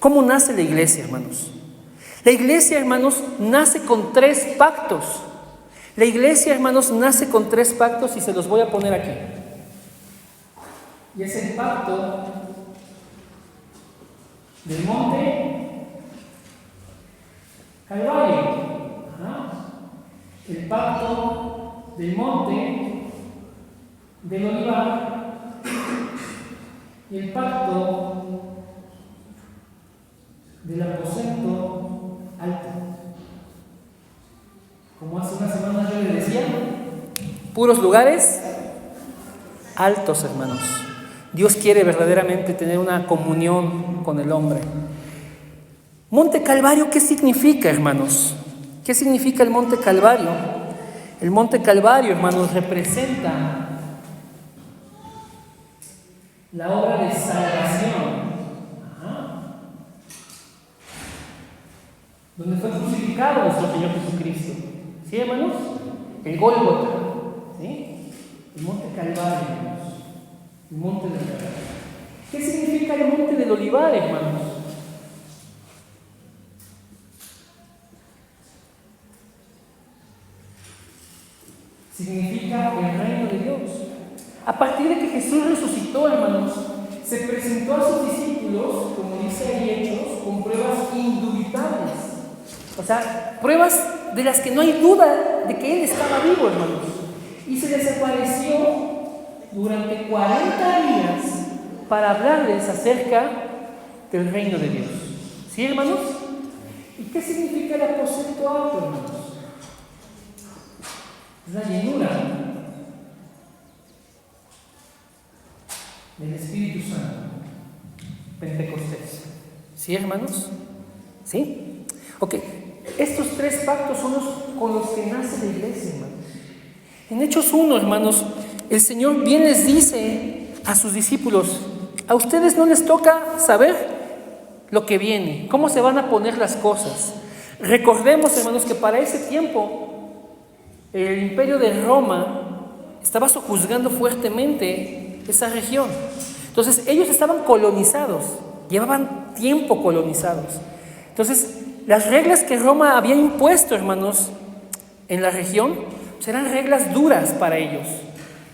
¿Cómo nace la iglesia, hermanos? La iglesia, hermanos, nace con 3 pactos. La iglesia, hermanos, nace con 3 pactos y se los voy a poner aquí. Y es el pacto del monte Calvario. El pacto del monte del olivar y el pacto del aposento alto. Como hace unas semanas yo les decía, puros lugares altos, hermanos. Dios quiere verdaderamente tener una comunión con el hombre. Monte Calvario, ¿qué significa, hermanos? ¿Qué significa el Monte Calvario? El Monte Calvario, hermanos, representa la obra de salvación, donde fue crucificado nuestro Señor Jesucristo. ¿Sí, hermanos? El Gólgota, ¿sí? El Monte Calvario, hermanos. El Monte del Calvario. ¿Qué significa el Monte del Olivar, hermanos? Significa el reino de Dios. A partir de que Jesús resucitó, hermanos, se presentó a sus discípulos, como dice ahí Hechos, con pruebas indubitables. O sea, pruebas de las que no hay duda de que Él estaba vivo, hermanos. Y se les apareció durante 40 días para hablarles acerca del reino de Dios. ¿Sí, hermanos? ¿Y qué significa el aposento alto, hermanos? Es la llenura del Espíritu Santo, Pentecostés. ¿Sí, hermanos? ¿Sí? Ok, estos 3 pactos son los con los que nace la iglesia, hermanos. En Hechos 1, hermanos, el Señor bien les dice a sus discípulos: a ustedes no les toca saber lo que viene, cómo se van a poner las cosas. Recordemos, hermanos, que para ese tiempo el imperio de Roma estaba sojuzgando fuertemente esa región. Entonces ellos estaban colonizados, llevaban tiempo colonizados. Entonces las reglas que Roma había impuesto, hermanos, en la región, pues eran reglas duras para ellos.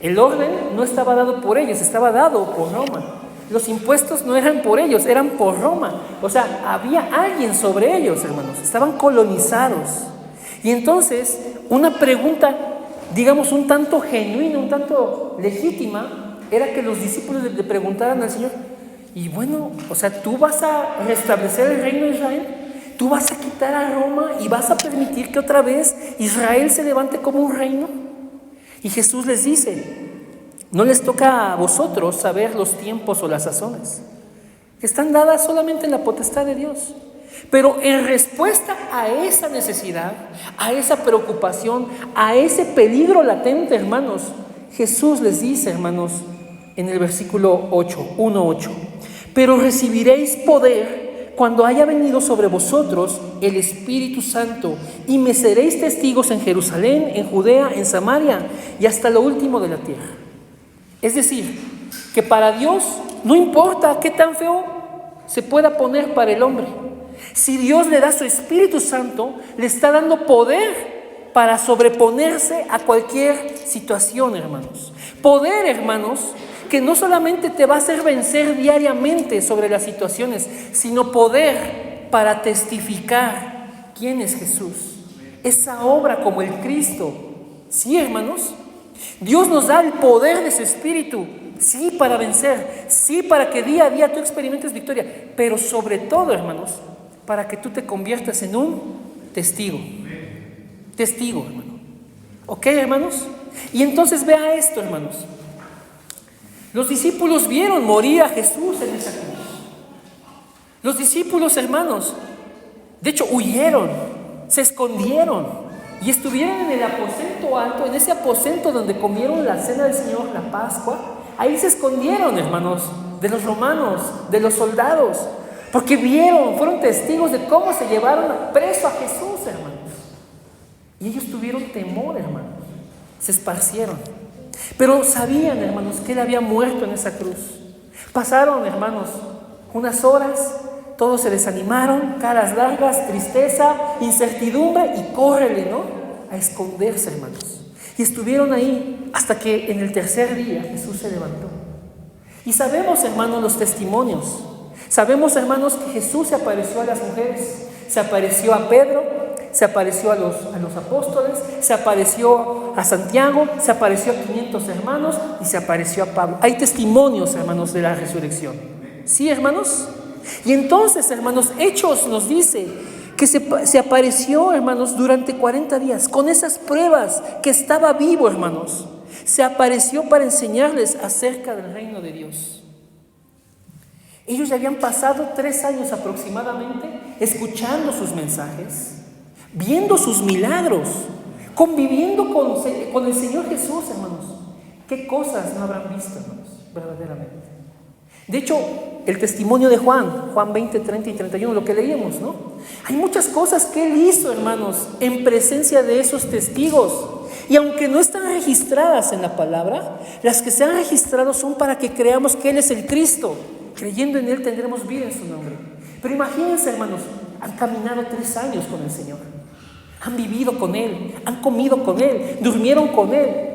El orden no estaba dado por ellos, estaba dado por Roma. Los impuestos no eran por ellos, eran por Roma. O sea, había alguien sobre ellos, hermanos. Estaban colonizados. Y entonces, una pregunta, digamos, un tanto genuina, un tanto legítima, era que los discípulos le preguntaran al Señor: y bueno, o sea, ¿tú vas a restablecer el reino de Israel? ¿Tú vas a quitar a Roma y vas a permitir que otra vez Israel se levante como un reino? Y Jesús les dice: no les toca a vosotros saber los tiempos o las sazones, que están dadas solamente en la potestad de Dios. Pero en respuesta a esa necesidad, a esa preocupación, a ese peligro latente, hermanos, Jesús les dice, hermanos, en el versículo 1:8: pero recibiréis poder cuando haya venido sobre vosotros el Espíritu Santo, y me seréis testigos en Jerusalén, en Judea, en Samaria y hasta lo último de la tierra. Es decir, que para Dios no importa qué tan feo se pueda poner para el hombre. Si Dios le da su Espíritu Santo, le está dando poder para sobreponerse a cualquier situación, hermanos. Poder, hermanos, que no solamente te va a hacer vencer diariamente sobre las situaciones, sino poder para testificar quién es Jesús. Esa obra como el Cristo. ¿Sí, hermanos? Dios nos da el poder de su Espíritu, sí, para vencer, sí, para que día a día tú experimentes victoria, pero sobre todo, hermanos, para que tú te conviertas en un testigo. Testigo, hermano. ¿Ok, hermanos? Y entonces vea esto, hermanos. Los discípulos vieron morir a Jesús en esa cruz. Los discípulos, hermanos, de hecho huyeron, se escondieron y estuvieron en el aposento alto, en ese aposento donde comieron la cena del Señor, la Pascua. Ahí se escondieron, hermanos, de los romanos, de los soldados, porque vieron, fueron testigos de cómo se llevaron preso a Jesús, hermanos. Y ellos tuvieron temor, hermanos, se esparcieron. Pero sabían, hermanos, que Él había muerto en esa cruz. Pasaron, hermanos, unas horas, todos se desanimaron, caras largas, tristeza, incertidumbre y córrele, ¿no? A esconderse, hermanos. Y estuvieron ahí hasta que en el tercer día Jesús se levantó. Y sabemos, hermanos, los testimonios. Sabemos, hermanos, que Jesús se apareció a las mujeres, se apareció a Pedro, se apareció a los apóstoles, se apareció a Santiago, se apareció a 500 hermanos y se apareció a Pablo. Hay testimonios, hermanos, de la resurrección. ¿Sí, hermanos? Y entonces, hermanos, Hechos nos dice que se apareció, hermanos, durante 40 días, con esas pruebas que estaba vivo, hermanos. Se apareció para enseñarles acerca del reino de Dios. Ellos ya habían pasado 3 años aproximadamente escuchando sus mensajes, viendo sus milagros, conviviendo con el Señor Jesús, hermanos. ¿Qué cosas no habrán visto, hermanos, verdaderamente? De hecho, el testimonio de Juan 20, 30 y 31, lo que leíamos, ¿no? Hay muchas cosas que él hizo, hermanos, en presencia de esos testigos. Y aunque no están registradas en la palabra, las que se han registrado son para que creamos que Él es el Cristo. Creyendo en Él tendremos vida en su nombre. Pero imagínense, hermanos, han caminado 3 años con el Señor. Han vivido con Él, han comido con Él, durmieron con Él.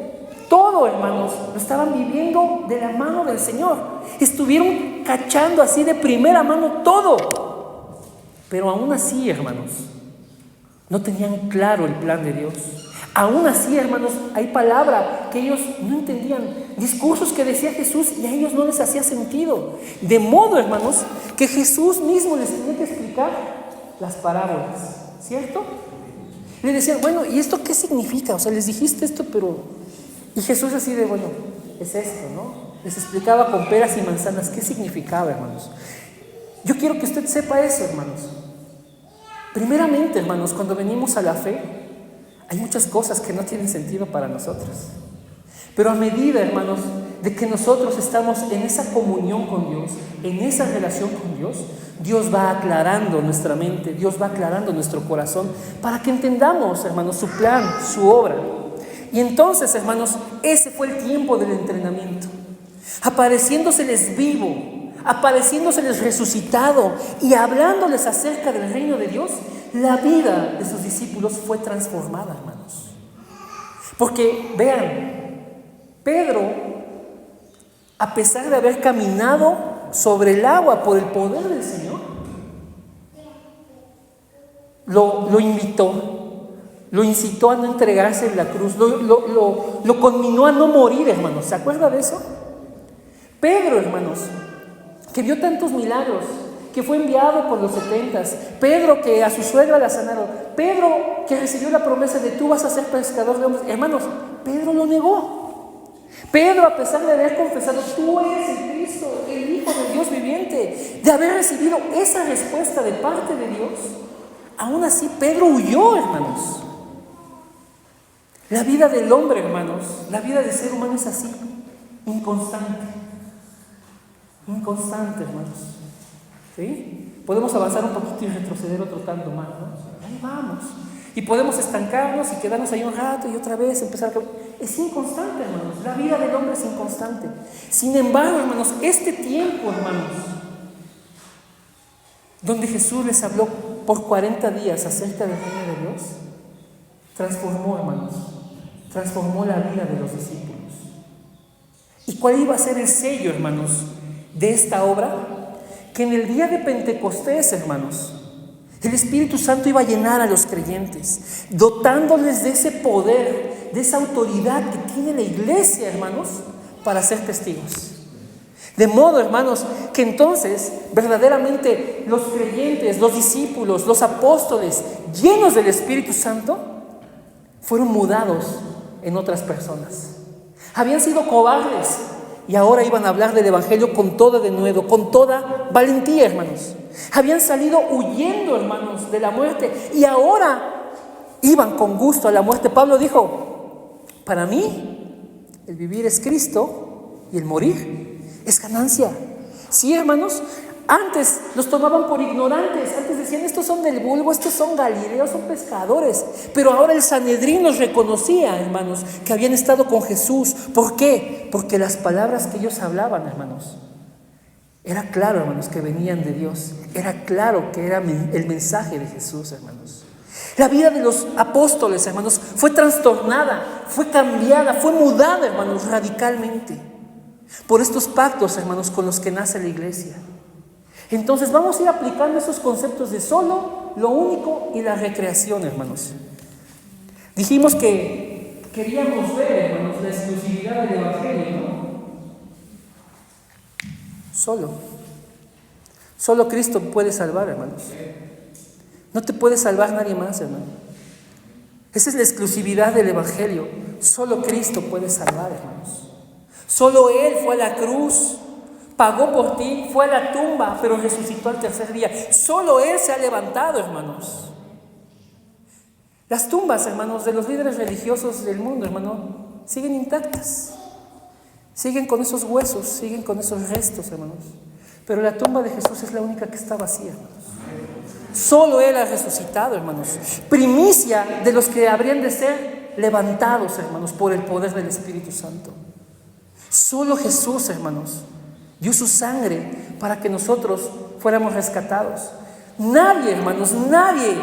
Todo, hermanos, lo estaban viviendo de la mano del Señor. Estuvieron cachando así de primera mano todo. Pero aún así, hermanos, no tenían claro el plan de Dios. Aún así, hermanos, hay palabra que ellos no entendían, discursos que decía Jesús y a ellos no les hacía sentido. De modo, hermanos, que Jesús mismo les tenía que explicar las parábolas, ¿cierto? Le decían, bueno, ¿y esto qué significa? O sea, les dijiste esto, pero... Y Jesús así de, bueno, es esto, ¿no? Les explicaba con peras y manzanas qué significaba, hermanos. Yo quiero que usted sepa eso, hermanos. Primeramente, hermanos, cuando venimos a la fe, hay muchas cosas que no tienen sentido para nosotros. Pero a medida, hermanos, de que nosotros estamos en esa comunión con Dios, en esa relación con Dios, Dios va aclarando nuestra mente, Dios va aclarando nuestro corazón para que entendamos, hermanos, su plan, su obra. Y entonces, hermanos, ese fue el tiempo del entrenamiento. Apareciéndoseles vivo, apareciéndoseles resucitado y hablándoles acerca del reino de Dios, la vida de sus discípulos fue transformada, hermanos. Porque, vean, Pedro, a pesar de haber caminado sobre el agua por el poder del Señor, lo invitó, lo incitó a no entregarse en la cruz, lo conminó a no morir, hermanos. ¿Se acuerda de eso? Pedro, hermanos, que vio tantos milagros, que fue enviado por los 70, Pedro que a su suegra la sanaron, Pedro que recibió la promesa de tú vas a ser pescador de hombres, hermanos, Pedro lo negó. Pedro, a pesar de haber confesado tú eres el Cristo, el Hijo de Dios viviente, de haber recibido esa respuesta de parte de Dios, aún así Pedro huyó, hermanos. La vida del hombre, hermanos, la vida del ser humano es así, inconstante, hermanos. ¿Sí? Podemos avanzar un poquito y retroceder otro tanto más, ¿no? Ahí vamos. Y podemos estancarnos y quedarnos ahí un rato y otra vez empezar a... Es inconstante, hermanos. La vida del hombre es inconstante. Sin embargo, hermanos, este tiempo, hermanos, donde Jesús les habló por 40 días acerca del reino de Dios, transformó, hermanos, transformó la vida de los discípulos. ¿Y cuál iba a ser el sello, hermanos, de esta obra? Que en el día de Pentecostés, hermanos, el Espíritu Santo iba a llenar a los creyentes, dotándoles de ese poder, de esa autoridad que tiene la iglesia, hermanos, para ser testigos. De modo, hermanos, que entonces verdaderamente los creyentes, los discípulos, los apóstoles, llenos del Espíritu Santo, fueron mudados en otras personas. Habían sido cobardes y ahora iban a hablar del Evangelio con toda denuedo, con toda valentía, hermanos. Habían salido huyendo, hermanos, de la muerte y ahora iban con gusto a la muerte. Pablo dijo, para mí el vivir es Cristo y el morir es ganancia. Sí, hermanos, antes los tomaban por ignorantes, antes decían, estos son del vulgo, estos son galileos, son pescadores. Pero ahora el Sanedrín los reconocía, hermanos, que habían estado con Jesús. ¿Por qué? Porque las palabras que ellos hablaban, hermanos, Era claro, hermanos, que venían de Dios. Era claro que era el mensaje de Jesús, hermanos. La vida de los apóstoles, hermanos, fue trastornada, fue cambiada, fue mudada, hermanos, radicalmente por estos pactos, hermanos, con los que nace la iglesia. Entonces vamos a ir aplicando esos conceptos de solo, lo único y la recreación, hermanos. Dijimos que queríamos ver, hermanos, la exclusividad del Evangelio, ¿no? Solo Cristo puede salvar, hermanos. No te puede salvar nadie más, hermano. Esa es la exclusividad del Evangelio. Solo Cristo puede salvar, hermanos. Solo Él fue a la cruz, pagó por ti, fue a la tumba, pero resucitó al tercer día. Solo Él se ha levantado, hermanos. Las tumbas, hermanos, de los líderes religiosos del mundo, hermano, siguen intactas. Siguen con esos huesos, siguen con esos restos, hermanos. Pero la tumba de Jesús es la única que está vacía, hermanos. Solo Él ha resucitado, hermanos. Primicia de los que habrían de ser levantados, hermanos, por el poder del Espíritu Santo. Solo Jesús, hermanos, dio su sangre para que nosotros fuéramos rescatados. Nadie, hermanos, nadie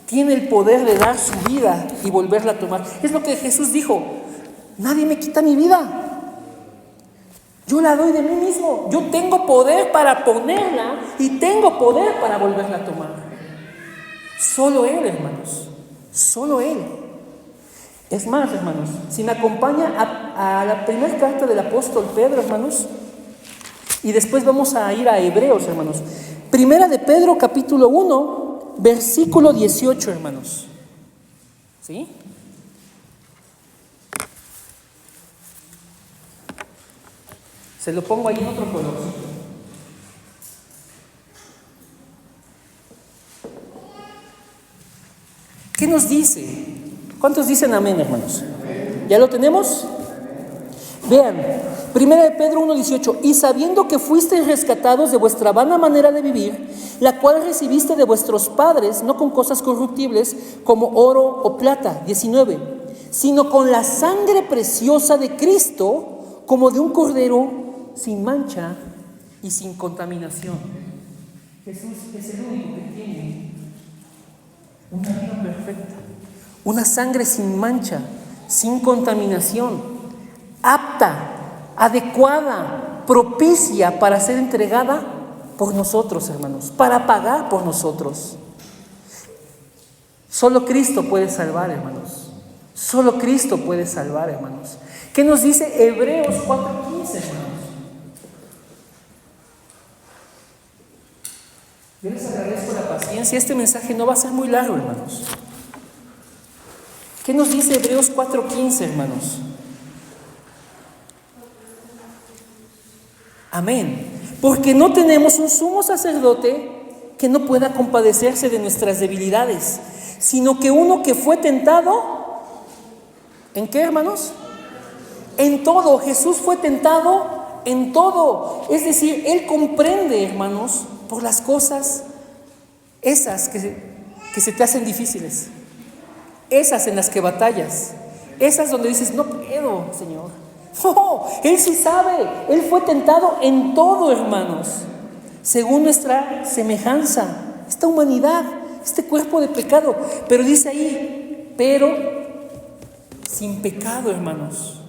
tiene el poder de dar su vida y volverla a tomar. Es lo que Jesús dijo: nadie me quita mi vida. Yo la doy de mí mismo. Yo tengo poder para ponerla y tengo poder para volverla a tomar. Solo Él, hermanos. Solo Él. Es más, hermanos, si me acompaña a la primera carta del apóstol Pedro, hermanos, y después vamos a ir a Hebreos, hermanos. Primera de Pedro, capítulo 1, versículo 18, hermanos. ¿Sí? Se lo pongo ahí en otro color. ¿Qué nos dice? ¿Cuántos dicen amén, hermanos? ¿Ya lo tenemos? Vean, 1 Pedro 1:18: y sabiendo que fuisteis rescatados de vuestra vana manera de vivir, la cual recibiste de vuestros padres, no con cosas corruptibles como oro o plata, 19, sino con la sangre preciosa de Cristo, como de un cordero sin mancha y sin contaminación. Jesús es el único que tiene una vida perfecta, una sangre sin mancha, sin contaminación, apta, adecuada, propicia para ser entregada por nosotros, hermanos, para pagar por nosotros. Solo Cristo puede salvar, hermanos. Solo Cristo puede salvar, hermanos. ¿Qué nos dice Hebreos 4:15, hermanos? Yo les agradezco la paciencia. Este mensaje no va a ser muy largo, hermanos. ¿Qué nos dice Hebreos 4:15, hermanos? Amén. Porque no tenemos un sumo sacerdote que no pueda compadecerse de nuestras debilidades, sino que uno que fue tentado, ¿en qué, hermanos? En todo. Jesús fue tentado en todo. Es decir, Él comprende, hermanos, por las cosas esas que se te hacen difíciles, esas en las que batallas, esas donde dices: no puedo, Señor. No, Él sí sabe. Él fue tentado en todo, hermanos, según nuestra semejanza, esta humanidad, este cuerpo de pecado. Pero dice ahí: pero sin pecado, hermanos.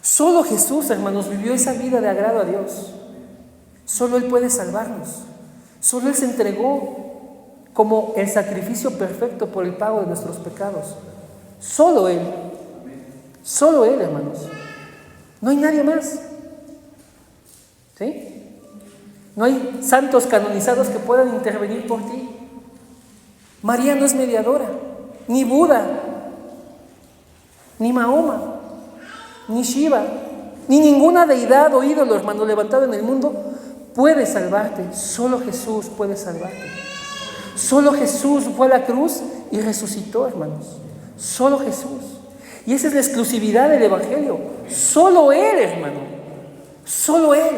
Solo Jesús, hermanos, vivió esa vida de agrado a Dios. Solo Él puede salvarnos. Solo Él se entregó como el sacrificio perfecto por el pago de nuestros pecados. Solo Él. Solo Él, hermanos. No hay nadie más. ¿Sí? No hay santos canonizados que puedan intervenir por ti. María no es mediadora, ni Buda, ni Mahoma, ni Shiva, ni ninguna deidad o ídolo, hermano, levantado en el mundo puede salvarte. Solo Jesús puede salvarte. Solo Jesús fue a la cruz y resucitó, hermanos. Solo Jesús. Y esa es la exclusividad del Evangelio. Solo Él, hermano. Solo Él.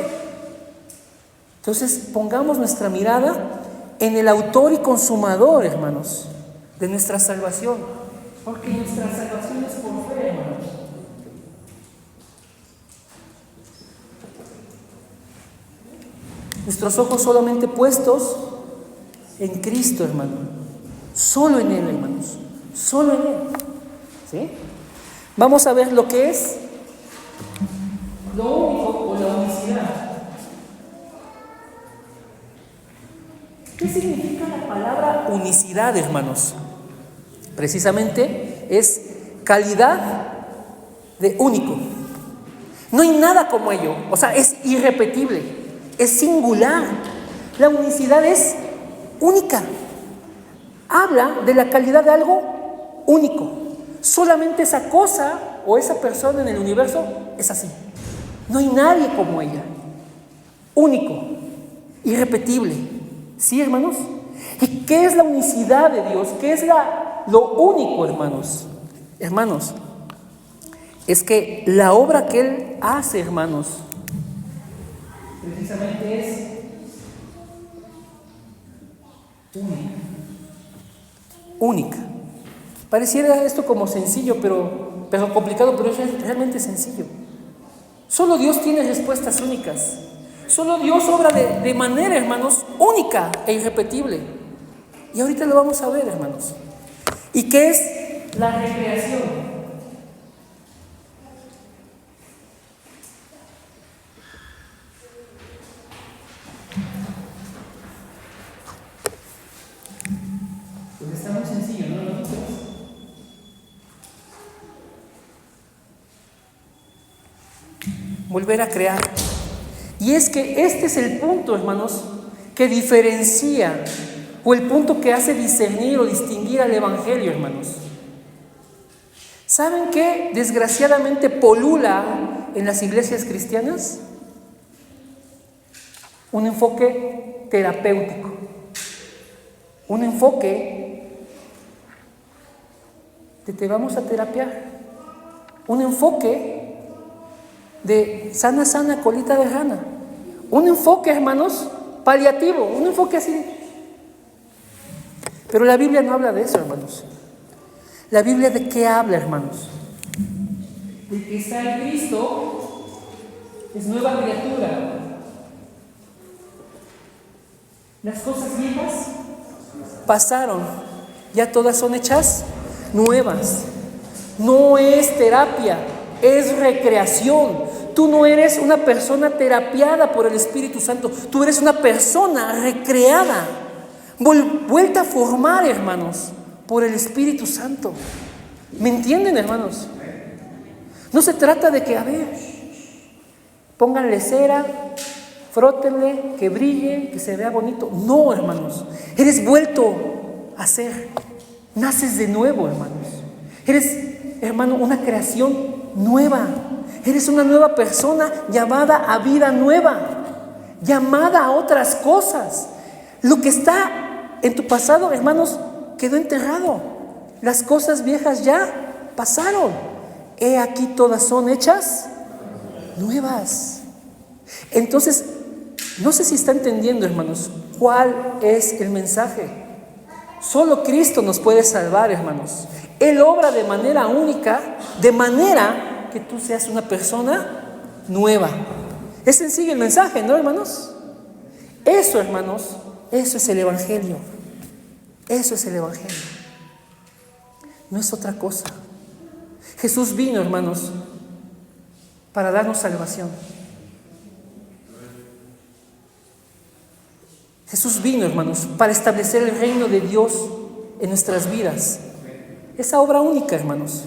Entonces, pongamos nuestra mirada en el autor y consumador, hermanos, de nuestra salvación. Porque nuestra salvación es por fe, hermanos. Nuestros ojos solamente puestos en Cristo, hermano. Solo en Él, hermanos. Solo en Él. ¿Sí? Vamos a ver lo que es lo único o la unicidad. ¿Qué significa la palabra unicidad, hermanos? Precisamente es calidad de único. No hay nada como ello. O sea, es irrepetible, es singular. La unicidad es única. Habla de la calidad de algo único. Solamente esa cosa o esa persona en el universo es así. No hay nadie como ella. Único, irrepetible. ¿Sí, hermanos? ¿Y qué es la unicidad de Dios? ¿Qué es lo único, hermanos? Hermanos, es que la obra que Él hace, hermanos, precisamente es única. Pareciera esto como sencillo, pero complicado, pero es realmente sencillo. Solo Dios tiene respuestas únicas. Solo Dios obra de manera, hermanos, única e irrepetible. Y ahorita lo vamos a ver, hermanos. ¿Y qué es la recreación? Pues está muy sencillo, ¿no? Volver a crear. Y es que este es el punto, hermanos, que diferencia, o el punto que hace discernir o distinguir al Evangelio, hermanos. ¿Saben qué desgraciadamente polula en las iglesias cristianas? Un enfoque terapéutico, un enfoque de te vamos a terapiar, un enfoque de sana, sana, colita de rana. Un enfoque, hermanos, paliativo, un enfoque así. Pero la Biblia no habla de eso, hermanos. La Biblia ¿de qué habla, hermanos? De que está en Cristo, es nueva criatura. Las cosas viejas pasaron, ya todas son hechas nuevas. No es terapia, es recreación. Tú no eres una persona terapiada por el Espíritu Santo, tú eres una persona recreada, vuelta a formar, hermanos, por el Espíritu Santo. ¿Me entienden, hermanos? No se trata de que, a ver, pónganle cera, frótenle, que brille, que se vea bonito. No, hermanos, eres vuelto a ser. Naces de nuevo, hermanos. Eres, hermano, una creación nueva. Eres una nueva persona llamada a vida nueva, llamada a otras cosas. Lo que está en tu pasado, hermanos, quedó enterrado. Las cosas viejas ya pasaron. He aquí todas son hechas nuevas. Entonces, no sé si está entendiendo, hermanos, cuál es el mensaje. Solo Cristo nos puede salvar, hermanos. Él obra de manera única, de manera que tú seas una persona nueva. Es sencillo el mensaje, ¿no, hermanos? Eso, hermanos, eso es el Evangelio. Eso es el Evangelio. No es otra cosa. Jesús vino, hermanos, para darnos salvación. Jesús vino, hermanos, para establecer el reino de Dios en nuestras vidas. Esa obra única, hermanos.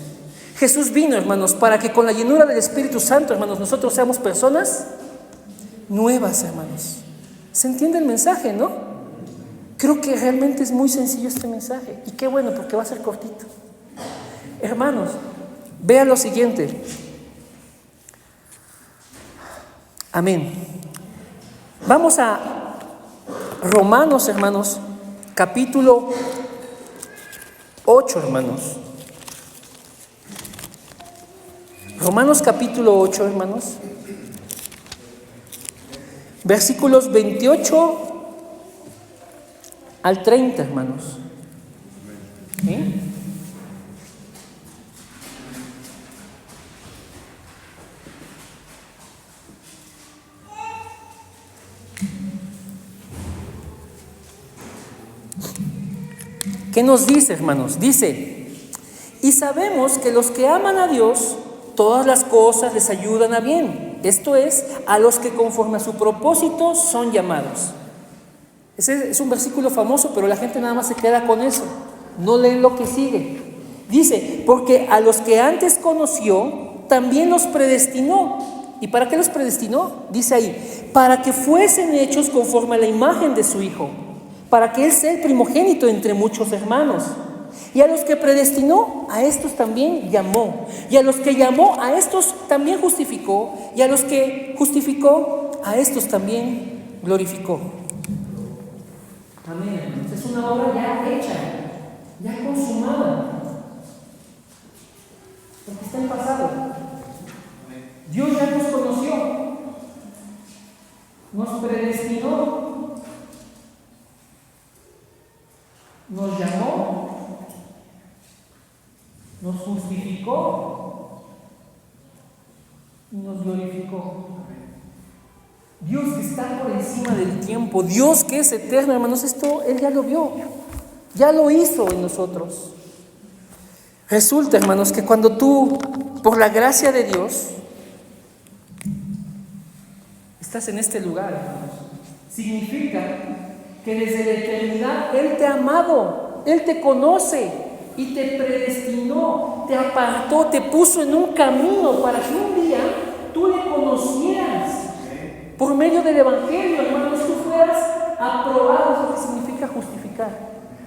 Jesús vino, hermanos, para que con la llenura del Espíritu Santo, hermanos, nosotros seamos personas nuevas, hermanos. ¿Se entiende el mensaje, no? Creo que realmente es muy sencillo este mensaje. Y qué bueno, porque va a ser cortito. Hermanos, vean lo siguiente. Amén. Vamos a Romanos, hermanos, capítulo 8, hermanos. Romanos capítulo 8, hermanos. Versículos 28 al 30, hermanos. ¿Sí? ¿Qué nos dice, hermanos? Dice, y sabemos que los que aman a Dios, todas las cosas les ayudan a bien. Esto es, a los que conforme a su propósito son llamados. Ese es un versículo famoso, pero la gente nada más se queda con eso. No leen lo que sigue. Dice, porque a los que antes conoció, también los predestinó. ¿Y para qué los predestinó? Dice ahí, para que fuesen hechos conforme a la imagen de su Hijo, para que Él sea el primogénito entre muchos hermanos. Y a los que predestinó, a estos también llamó. Y a los que llamó, a estos también justificó. Y a los que justificó, a estos también glorificó. Amén, hermanos. Es una obra ya hecha, ya consumada. Porque está en pasado. Dios ya nos conoció, nos predestinó, nos llamó, nos justificó y nos glorificó. Dios que está por encima del tiempo, Dios que es eterno, hermanos, esto Él ya lo vio, ya lo hizo en nosotros. Resulta, hermanos, que cuando tú, por la gracia de Dios, estás en este lugar, hermanos, significa que desde la eternidad Él te ha amado, Él te conoce y te predestinó, te apartó, te puso en un camino para que un día tú le conocieras. Por medio del Evangelio, hermanos, tú fueras aprobado, es lo que significa justificar,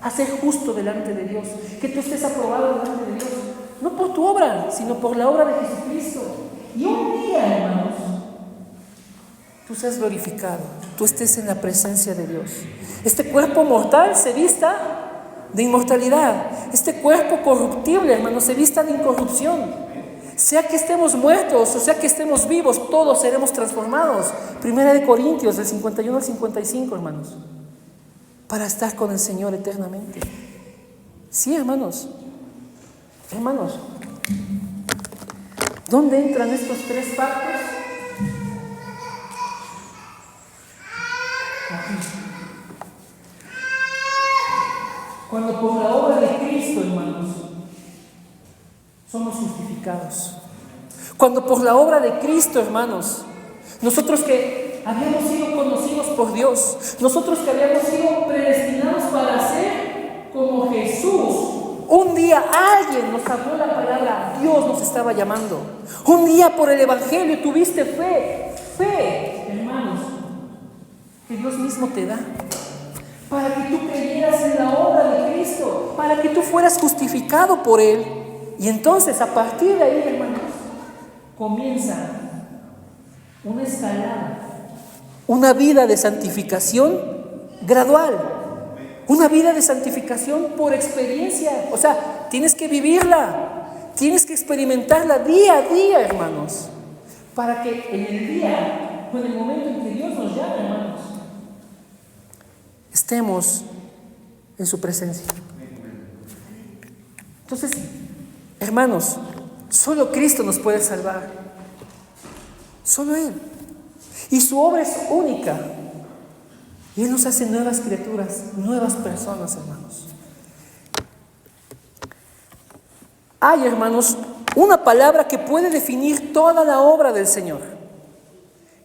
hacer justo delante de Dios, que tú estés aprobado delante de Dios, no por tu obra, sino por la obra de Jesucristo. Y un día, hermanos, tú seas glorificado, tú estés en la presencia de Dios. Este cuerpo mortal se vista de inmortalidad, este cuerpo corruptible, hermanos, se vista de incorrupción. Sea que estemos muertos o sea que estemos vivos, todos seremos transformados. 1 Corintios del 51 al 55, hermanos, para estar con el Señor eternamente. Sí, hermanos. Hermanos, ¿dónde entran estos tres pactos? Aquí. Cuando por la obra de Cristo, hermanos, somos justificados. Cuando por la obra de Cristo, hermanos, nosotros que habíamos sido conocidos por Dios, nosotros que habíamos sido predestinados para ser como Jesús, un día alguien nos habló la palabra, Dios nos estaba llamando. Un día por el Evangelio tuviste fe, hermanos, que Dios mismo te da, para que tú creyeras en la obra de Cristo, para que tú fueras justificado por Él. Y entonces, a partir de ahí, hermanos, comienza una escalada, una vida de santificación gradual, una vida de santificación por experiencia. O sea, tienes que vivirla, tienes que experimentarla día a día, hermanos, para que en el día o en el momento en que Dios nos llame, hermanos, estemos en su presencia. Entonces, hermanos, solo Cristo nos puede salvar, solo Él, y su obra es única, y Él nos hace nuevas criaturas, nuevas personas, hermanos. Hay, hermanos, una palabra que puede definir toda la obra del Señor,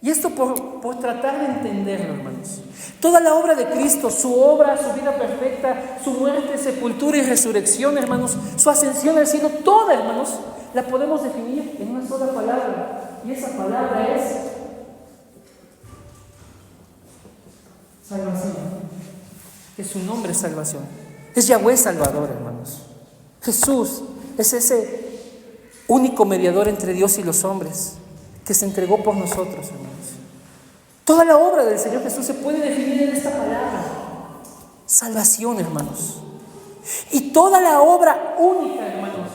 y esto por tratar de entenderlo, hermanos. Toda la obra de Cristo, su obra, su vida perfecta, su muerte, sepultura y resurrección, hermanos, su ascensión al cielo, toda, hermanos, la podemos definir en una sola palabra. Y esa palabra es salvación. Que su nombre es salvación. Es Yahweh Salvador, hermanos. Jesús es ese único mediador entre Dios y los hombres, que se entregó por nosotros, hermanos. Toda la obra del Señor Jesús se puede definir en esta palabra: salvación, hermanos. Y toda la obra única, hermanos,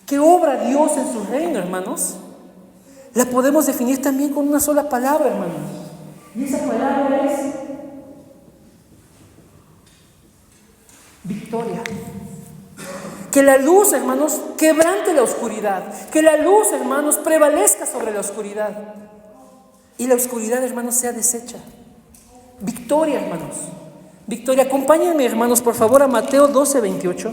que obra Dios en su reino, hermanos, la podemos definir también con una sola palabra, hermanos. Y esa palabra es victoria. Que la luz, hermanos, quebrante la oscuridad. Que la luz, hermanos, prevalezca sobre la oscuridad. Y la oscuridad, hermanos, sea deshecha. Victoria, hermanos. Victoria, acompáñenme, hermanos, por favor, a Mateo 12:28.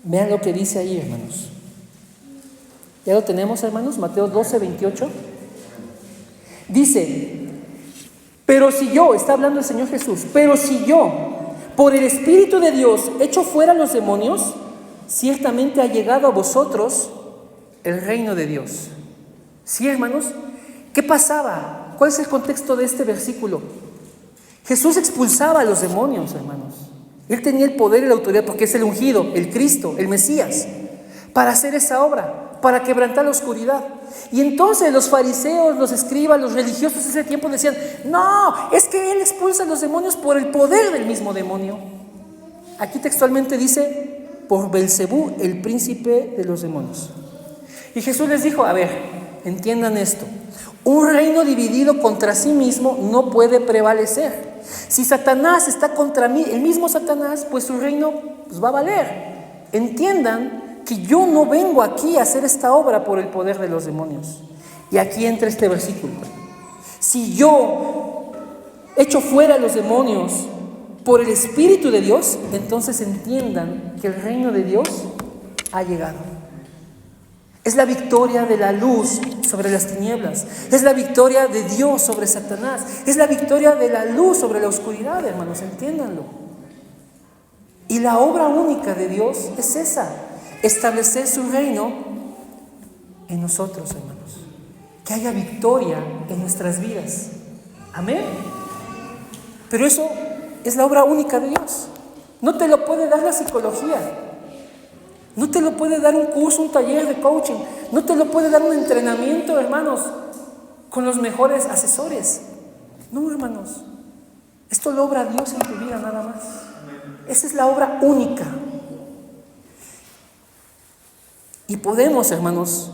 Vean lo que dice ahí, hermanos. ¿Ya lo tenemos, hermanos? Mateo 12:28. Dice, pero si yo, está hablando el Señor Jesús, pero si yo, por el Espíritu de Dios, echo fuera los demonios, ciertamente ha llegado a vosotros el reino de Dios. ¿Sí, hermanos? ¿Qué pasaba? ¿Cuál es el contexto de este versículo? Jesús expulsaba a los demonios, hermanos. Él tenía el poder y la autoridad porque es el ungido, el Cristo, el Mesías, para hacer esa obra, para quebrantar la oscuridad. Y entonces los fariseos, los escribas, los religiosos de ese tiempo decían, no, es que Él expulsa a los demonios por el poder del mismo demonio. Aquí textualmente dice, por Belcebú, el príncipe de los demonios. Y Jesús les dijo, a ver, entiendan esto, un reino dividido contra sí mismo no puede prevalecer. Si Satanás está contra mí, el mismo Satanás, pues su reino pues, va a valer. Entiendan que yo no vengo aquí a hacer esta obra por el poder de los demonios. Y aquí entra este versículo. Si yo echo fuera a los demonios por el Espíritu de Dios, entonces entiendan que el reino de Dios ha llegado. Es la victoria de la luz sobre las tinieblas. Es la victoria de Dios sobre Satanás. Es la victoria de la luz sobre la oscuridad, hermanos, entiéndanlo. Y la obra única de Dios es esa, establecer su reino en nosotros, hermanos. Que haya victoria en nuestras vidas. Amén. Pero eso es la obra única de Dios. No te lo puede dar la psicología. No te lo puede dar un curso, un taller de coaching. No te lo puede dar un entrenamiento, hermanos, con los mejores asesores. No, hermanos. Esto lo obra Dios en tu vida nada más. Esa es la obra única. Y podemos, hermanos,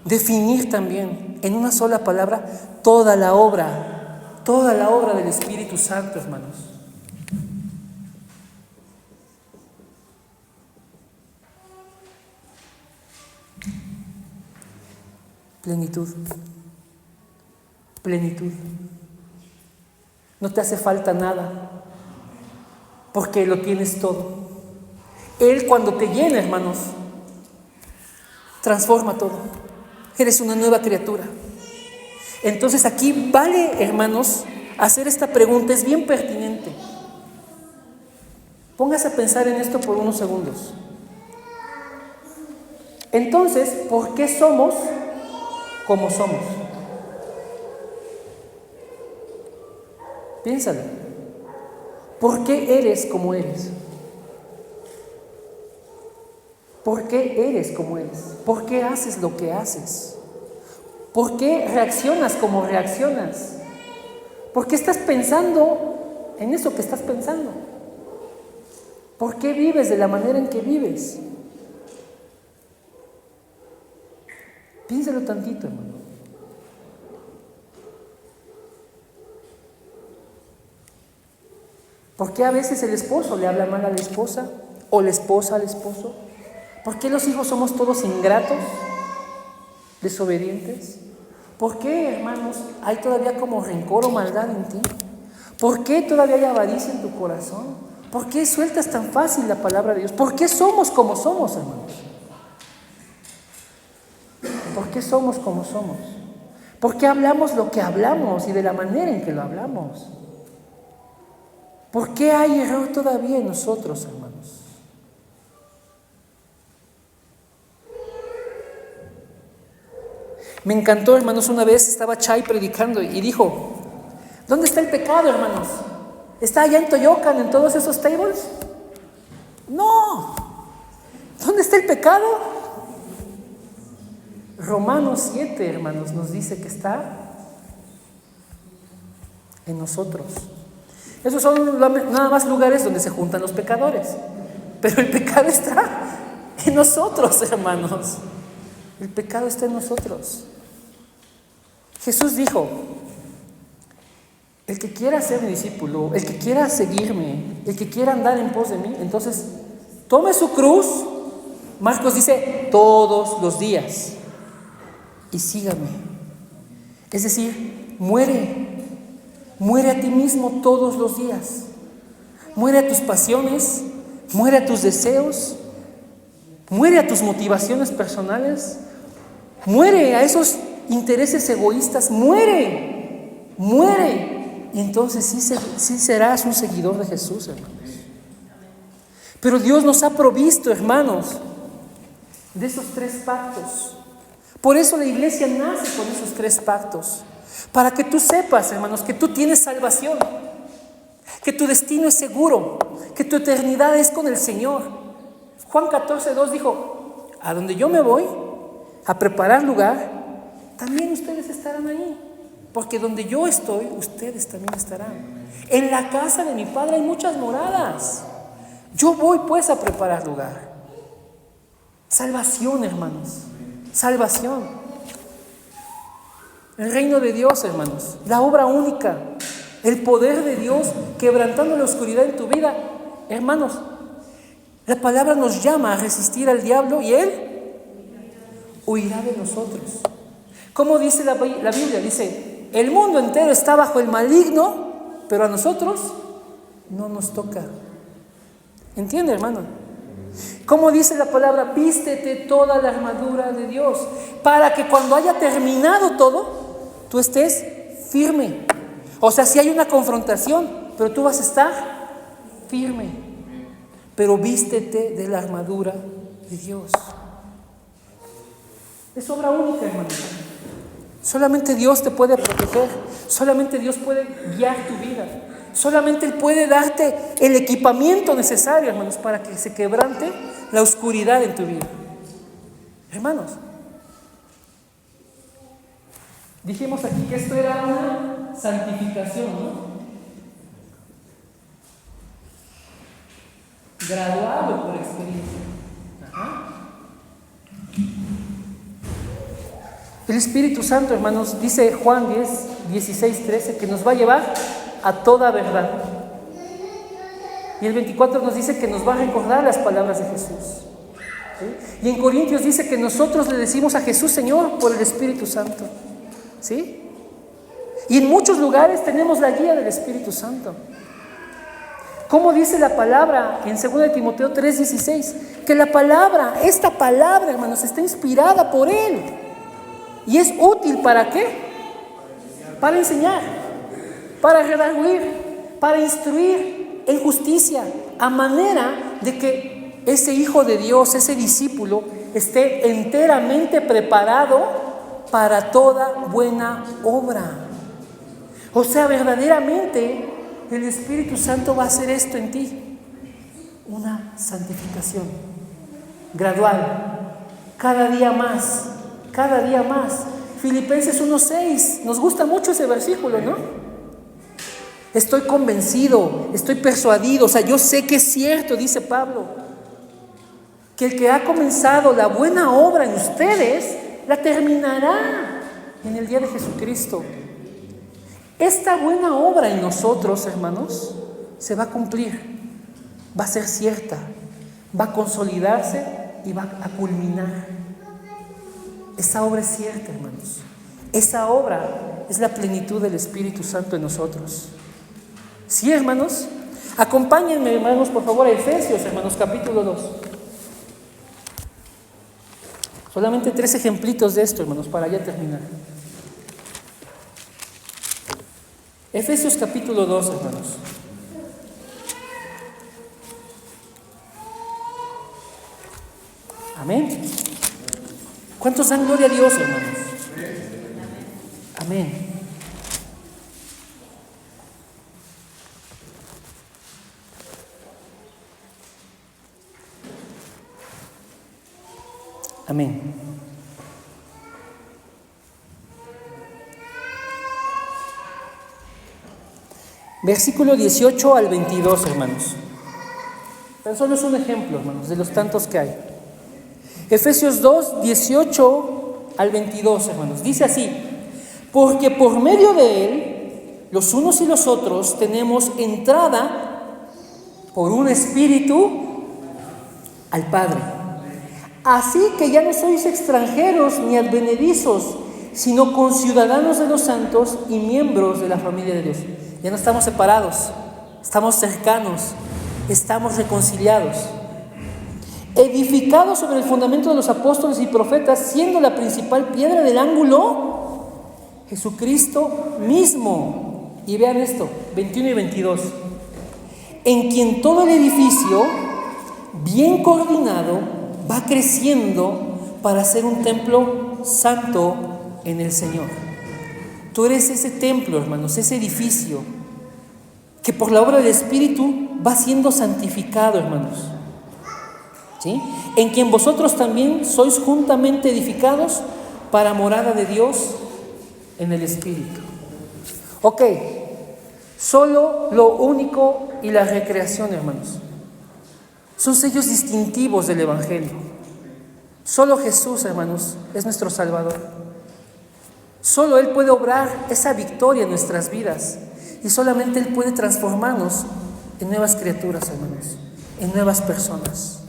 definir también en una sola palabra toda la obra del Espíritu Santo, hermanos. Plenitud. Plenitud. No te hace falta nada, porque lo tienes todo. Él cuando te llena, hermanos, transforma todo. Eres una nueva criatura. Entonces aquí vale, hermanos, hacer esta pregunta, es bien pertinente. Póngase a pensar en esto por unos segundos. Entonces, ¿por qué somos como somos? Piénsalo. ¿Por qué eres como eres? ¿Por qué eres como eres? ¿Por qué haces lo que haces? ¿Por qué reaccionas como reaccionas? ¿Por qué estás pensando en eso que estás pensando? ¿Por qué vives de la manera en que vives? Piénsalo tantito, hermano. ¿Por qué a veces el esposo le habla mal a la esposa o la esposa al esposo? ¿Por qué los hijos somos todos ingratos, desobedientes? ¿Por qué, hermanos, hay todavía como rencor o maldad en ti? ¿Por qué todavía hay avaricia en tu corazón? ¿Por qué sueltas tan fácil la palabra de Dios? ¿Por qué somos como somos, hermanos? ¿Por qué somos como somos? ¿Por qué hablamos lo que hablamos y de la manera en que lo hablamos? ¿Por qué hay error todavía en nosotros, hermanos? Me encantó, hermanos, una vez estaba Chay predicando y dijo, ¿dónde está el pecado, hermanos? ¿Está allá en Toyocan, en todos esos tables? No. ¿Dónde está el pecado? Romanos 7, hermanos, nos dice que está en nosotros. Esos son nada más lugares donde se juntan los pecadores. Pero el pecado está en nosotros, hermanos. El pecado está en nosotros. Jesús dijo, el que quiera ser mi discípulo, el que quiera seguirme, el que quiera andar en pos de mí, entonces tome su cruz, Marcos dice, todos los días, y sígame. Es decir, muere a ti mismo todos los días. Muere a tus pasiones, muere a tus deseos, muere a tus motivaciones personales, muere a esos intereses egoístas, muere. Y entonces sí serás un seguidor de Jesús, hermanos. Pero Dios nos ha provisto, hermanos, de esos 3 pactos. Por eso la iglesia nace con esos 3 pactos. Para que tú sepas, hermanos, que tú tienes salvación, que tu destino es seguro, que tu eternidad es con el Señor. Juan 14:2 dijo, a donde yo me voy a preparar lugar, también ustedes estarán ahí. Porque donde yo estoy, ustedes también estarán. En la casa de mi Padre hay muchas moradas. Yo voy pues a preparar lugar. Salvación, hermanos. Salvación. El reino de Dios, hermanos. La obra única. El poder de Dios quebrantando la oscuridad en tu vida. Hermanos, la palabra nos llama a resistir al diablo y él huirá de nosotros. ¿Cómo dice la Biblia? Dice, el mundo entero está bajo el maligno, pero a nosotros no nos toca. ¿Entiende, hermano? ¿Cómo dice la palabra? Vístete toda la armadura de Dios, para que cuando haya terminado todo, tú estés firme. O sea, si hay una confrontación, pero tú vas a estar firme. Pero vístete de la armadura de Dios. Es obra única, hermano. Solamente Dios te puede proteger. Solamente Dios puede guiar tu vida. Solamente Él puede darte el equipamiento necesario, hermanos, para que se quebrante la oscuridad en tu vida. Hermanos, dijimos aquí que esto era una santificación, ¿no? Gradual o por experiencia. El Espíritu Santo, hermanos, dice Juan 16:13, que nos va a llevar a toda verdad. Y el 24 nos dice que nos va a recordar las palabras de Jesús. ¿Sí? Y en Corintios dice que nosotros le decimos a Jesús Señor por el Espíritu Santo. ¿Sí? Y en muchos lugares tenemos la guía del Espíritu Santo. ¿Cómo dice la palabra en 2 Timoteo 3:16? Que la palabra, esta palabra, hermanos, está inspirada por Él. ¿Y es útil para qué? Para enseñar, para redarguir, para instruir en justicia, a manera de que ese hijo de Dios, ese discípulo, esté enteramente preparado para toda buena obra. O sea, verdaderamente el Espíritu Santo va a hacer esto en ti, una santificación gradual, cada día más. Cada día más. Filipenses 1:6. Nos gusta mucho ese versículo, ¿no? Estoy convencido, estoy persuadido, o sea, yo sé que es cierto, dice Pablo, que el que ha comenzado la buena obra en ustedes, la terminará en el día de Jesucristo. Esta buena obra en nosotros, hermanos, se va a cumplir, va a ser cierta, va a consolidarse y va a culminar. Esa obra es cierta, hermanos. Esa obra es la plenitud del Espíritu Santo en nosotros. ¿Sí, hermanos? Acompáñenme, hermanos, por favor, a Efesios, hermanos, capítulo 2. Solamente 3 ejemplitos de esto, hermanos, para ya terminar. Efesios capítulo 2, hermanos. Amén. ¿Cuántos dan gloria a Dios, hermanos? Amén. Amén. Versículo 18 al 22, hermanos. Tan solo es un ejemplo, hermanos, de los tantos que hay. Efesios 2, 18 al 22, hermanos. Dice así: porque por medio de Él los unos y los otros tenemos entrada por un espíritu al Padre. Así que ya no sois extranjeros ni advenedizos, sino conciudadanos de los santos y miembros de la familia de Dios. Ya no estamos separados, estamos cercanos, estamos reconciliados. Edificados sobre el fundamento de los apóstoles y profetas, siendo la principal piedra del ángulo Jesucristo mismo. Y vean esto, 21 y 22. En quien todo el edificio, bien coordinado, va creciendo para ser un templo santo en el Señor. Tú eres ese templo, hermanos, ese edificio que por la obra del Espíritu va siendo santificado, hermanos. ¿Sí? En quien vosotros también sois juntamente edificados para morada de Dios en el Espíritu. Ok, solo lo único y la recreación, hermanos, son sellos distintivos del Evangelio. Solo Jesús, hermanos, es nuestro Salvador. Solo Él puede obrar esa victoria en nuestras vidas y solamente Él puede transformarnos en nuevas criaturas, hermanos, en nuevas personas.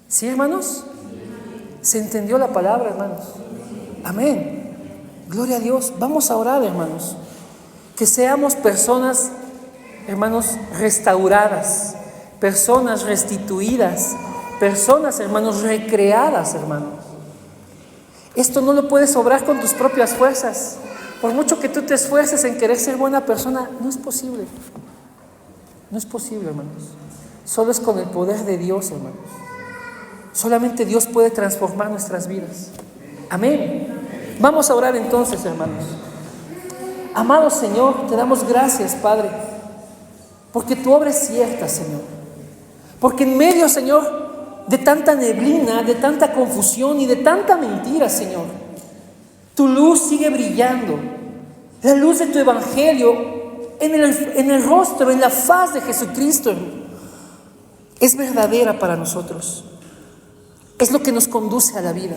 ¿Sí, hermanos? ¿Se entendió la palabra, hermanos? Amén. Gloria a Dios. Vamos a orar, hermanos. Que seamos personas, hermanos, restauradas, personas restituidas, personas, hermanos, recreadas, hermanos. Esto no lo puedes obrar con tus propias fuerzas. Por mucho que tú te esfuerces en querer ser buena persona, no es posible. No es posible, hermanos. Solo es con el poder de Dios, hermanos. Solamente Dios puede transformar nuestras vidas. Amén. Vamos a orar entonces, hermanos. Amado Señor, te damos gracias, Padre, porque tu obra es cierta, Señor. Porque en medio, Señor, de tanta neblina, de tanta confusión y de tanta mentira, Señor, tu luz sigue brillando. La luz de tu Evangelio en el rostro, en la faz de Jesucristo, es verdadera para nosotros. Es lo que nos conduce a la vida.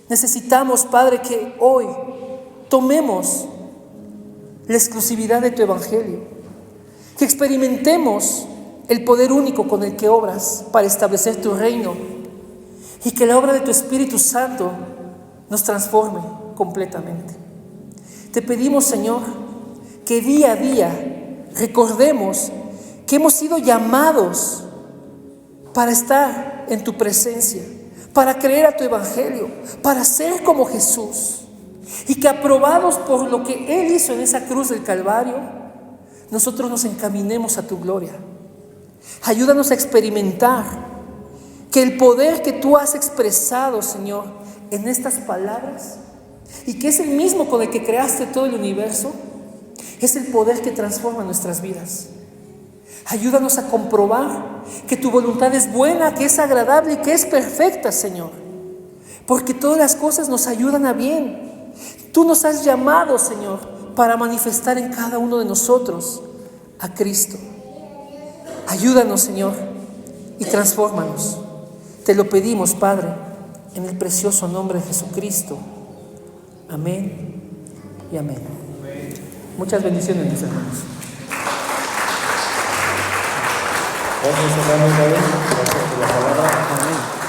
Necesitamos, Padre, que hoy tomemos la exclusividad de tu Evangelio, que experimentemos el poder único con el que obras para establecer tu reino y que la obra de tu Espíritu Santo nos transforme completamente. Te pedimos, Señor, que día a día recordemos que hemos sido llamados para estar en tu presencia, para creer a tu Evangelio, para ser como Jesús, y que aprobados por lo que Él hizo en esa cruz del Calvario, nosotros nos encaminemos a tu gloria. Ayúdanos a experimentar que el poder que tú has expresado, Señor, en estas palabras, y que es el mismo con el que creaste todo el universo, es el poder que transforma nuestras vidas. Ayúdanos a comprobar que tu voluntad es buena, que es agradable y que es perfecta, Señor. Porque todas las cosas nos ayudan a bien. Tú nos has llamado, Señor, para manifestar en cada uno de nosotros a Cristo. Ayúdanos, Señor, y transfórmanos. Te lo pedimos, Padre, en el precioso nombre de Jesucristo. Amén y amén. Muchas bendiciones, mis hermanos. Gracias, hermano David. Gracias por la palabra. Amén.